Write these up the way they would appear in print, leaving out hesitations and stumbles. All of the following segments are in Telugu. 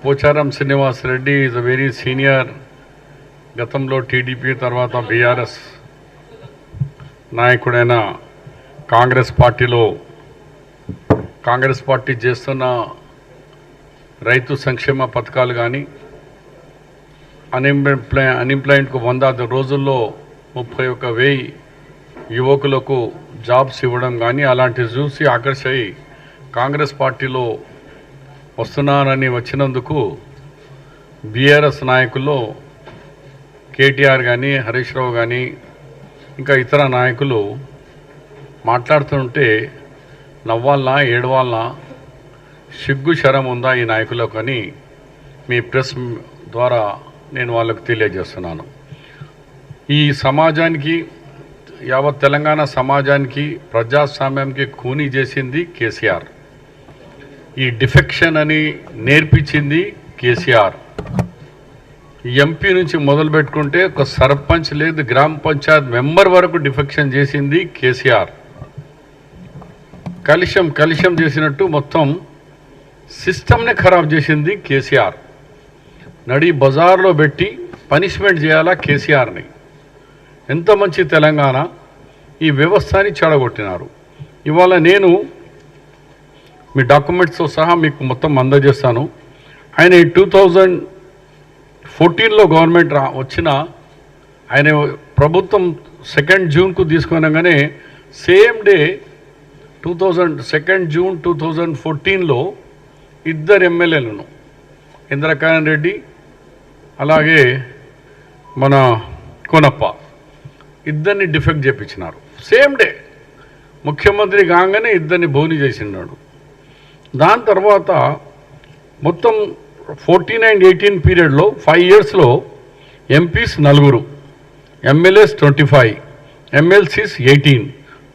Pocharam Srinivas Reddy is a very senior, గతంలో టీడీపీ తర్వాత బీఆర్ఎస్ నాయకుడైన కాంగ్రెస్ పార్టీ చేస్తున్న రైతు సంక్షేమ పథకాలు కానీ అన్ఎంప్లాయ్మెంట్కు 100 రోజుల్లో 31,000 యువకులకు జాబ్స్ ఇవ్వడం కానీ అలాంటివి చూసి ఆకర్షయి కాంగ్రెస్ పార్టీలో వస్తున్నానని వచ్చినందుకు బీఆర్ఎస్ నాయకుల్లో కేటీఆర్ కానీ హరీష్ రావు కానీ ఇంకా ఇతర నాయకులు మాట్లాడుతుంటే నవ్వాలనా ఏడవాలనా, సిగ్గు శరం ఉందా ఈ నాయకులకు అని మీ ప్రెస్ ద్వారా నేను వాళ్ళకు తెలియజేస్తున్నాను. ఈ సమాజానికి, యావత్ తెలంగాణ సమాజానికి, ప్రజాస్వామ్యానికి ఖూనీ చేసింది కేసీఆర్. ఈ డిఫెక్షన్ అని నేర్పించింది కేసీఆర్. ఎంపీ నుంచి మొదలు పెట్టుకుంటే ఒక సర్పంచ్ లేదు, గ్రామ పంచాయత్ మెంబర్ వరకు డిఫెక్షన్ చేసింది కేసీఆర్. కలిశం చేసినట్టు మొత్తం సిస్టమ్ని ఖరాబ్ చేసింది కేసీఆర్. నడి బజార్లో పెట్టి పనిష్మెంట్ చేయాలా కేసీఆర్ని. ఎంత మంచి తెలంగాణ, ఈ వ్యవస్థని చెడగొట్టినారు. ఇవాళ నేను మీ డాక్యుమెంట్స్తో సహా మీకు మొత్తం అందజేస్తాను. ఆయన 2014లో గవర్నమెంట్ వచ్చిన ఆయన ప్రభుత్వం 2 జూన్కు తీసుకునగానే సేమ్ డే 2 జూన్ 2014లో 2 ఎమ్మెల్యేలను, ఇంద్రకరణ్ రెడ్డి అలాగే మన కోనప్ప, ఇద్దరిని డిఫెక్ట్ చేయించినారు. సేమ్ డే ముఖ్యమంత్రి కాగానే ఇద్దరిని బోని చేసినాడు. దాని తర్వాత మొత్తం 14 and 18 పీరియడ్లో 5 yearsలో ఎంపీస్ 4, ఎమ్మెల్యేస్ 25, ఎమ్మెల్సీస్ 18,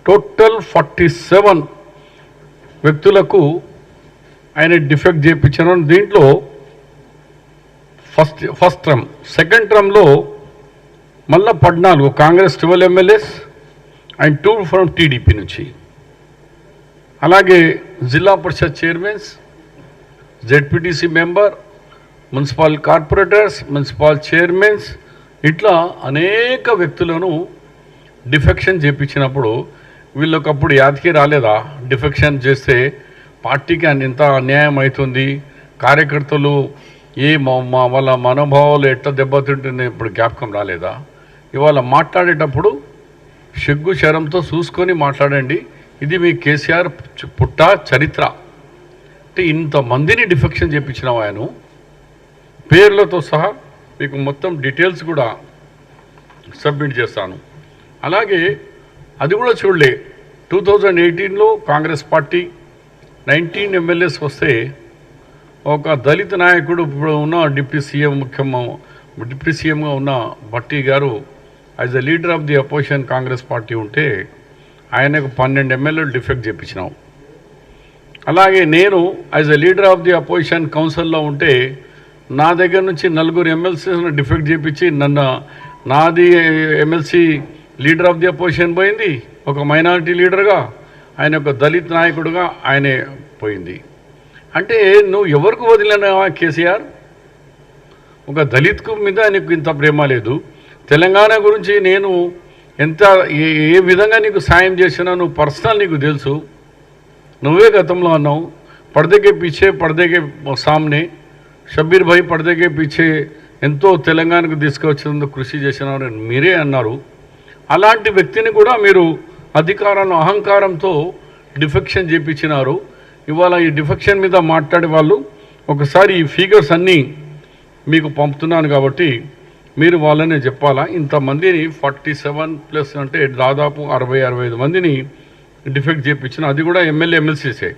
టోటల్ 47 వ్యక్తులకు ఆయన డిఫెక్ట్ చేయించారు. దీంట్లో ఫస్ట్ టర్మ్, సెకండ్ టర్మ్లో మళ్ళా 14, Congress 12 MLAs and 2 from TDP నుంచి. అలాగే Zilla Parishad chairmans, ZPTC member, municipal corporators, municipal chairmans, ఇట్లా అనేక వ్యక్తులను డిఫెక్షన్ చేయించినప్పుడు వీళ్ళకప్పుడు యాదకి రాలేదా? డిఫెక్షన్ చేస్తే పార్టీకి ఎంత అన్యాయం అవుతుంది, కార్యకర్తలు వాళ్ళ మనోభావాలు ఎట్లా దెబ్బతింటుంది ఇప్పుడు జ్ఞాపకం రాలేదా? ఇవాళ మాట్లాడేటప్పుడు సిగ్గు శరంతో చూసుకొని మాట్లాడండి. ఇది మీ కేసీఆర్ పుట్ట చరిత్ర. అంటే ఇంతమందిని డిఫెక్షన్ చేయించిన ఆయన పేర్లతో సహా మీకు మొత్తం డీటెయిల్స్ కూడా సబ్మిట్ చేస్తాను. అలాగే అది కూడా చూడలే, 2018లో కాంగ్రెస్ పార్టీ 19 ఎమ్మెల్యేస్ వస్తే ఒక దళిత నాయకుడు, ఇప్పుడు ఉన్న డిప్యూటీ సీఎంగా ఉన్న భట్టి గారు as the leader of the opposition Congress party ఉంటే ఆయనకు 12 ఎమ్మెల్యేలు డిఫెక్ట్ చేయించినాం. అలాగే నేను as the leader of the opposition కౌన్సిల్లో ఉంటే నా దగ్గర నుంచి 4 ఎమ్మెల్సీలను డిఫెక్ట్ చేయించి నాది MLC leader of the opposition పోయింది, ఒక మైనారిటీ లీడర్గా, ఆయన ఒక దళిత్ నాయకుడుగా ఆయనే పోయింది. అంటే నువ్వు ఎవరికి వదిలినావా కేసీఆర్? ఒక దళిత్కు మీద నీకు ఇంత ప్రేమ లేదు. తెలంగాణ గురించి నేను ఎంత ఏ విధంగా నీకు సాయం చేసినా నువ్వు పర్సనల్ నీకు తెలుసు. నువ్వే గతంలో అన్నావు, పర్దేకే పీछे పర్దేకే సామ్నే, షబ్బీర్ భాయ్ పర్దేకే పీछे ఎంతో తెలంగాణకు తీసుకొచ్చేందుకు కృషి చేసినారు మీరే అన్నారు. అలాంటి వ్యక్తిని కూడా మీరు అధికారాన్ని అహంకారంతో డిఫెక్షన్ చేయించినారు. ఇవాళ ఈ డిఫెక్షన్ మీద మాట్లాడే వాళ్ళు ఒకసారి ఈ ఫిగర్స్ అన్నీ మీకు పంపుతున్నాను కాబట్టి మీరు వాళ్ళనే చెప్పాలా. ఇంతమందిని 47+ అంటే దాదాపు 60-65 మందిని డిఫెక్ట్ చేయించిన, అది కూడా ఎమ్మెల్యే ఎమ్మెల్సీసే.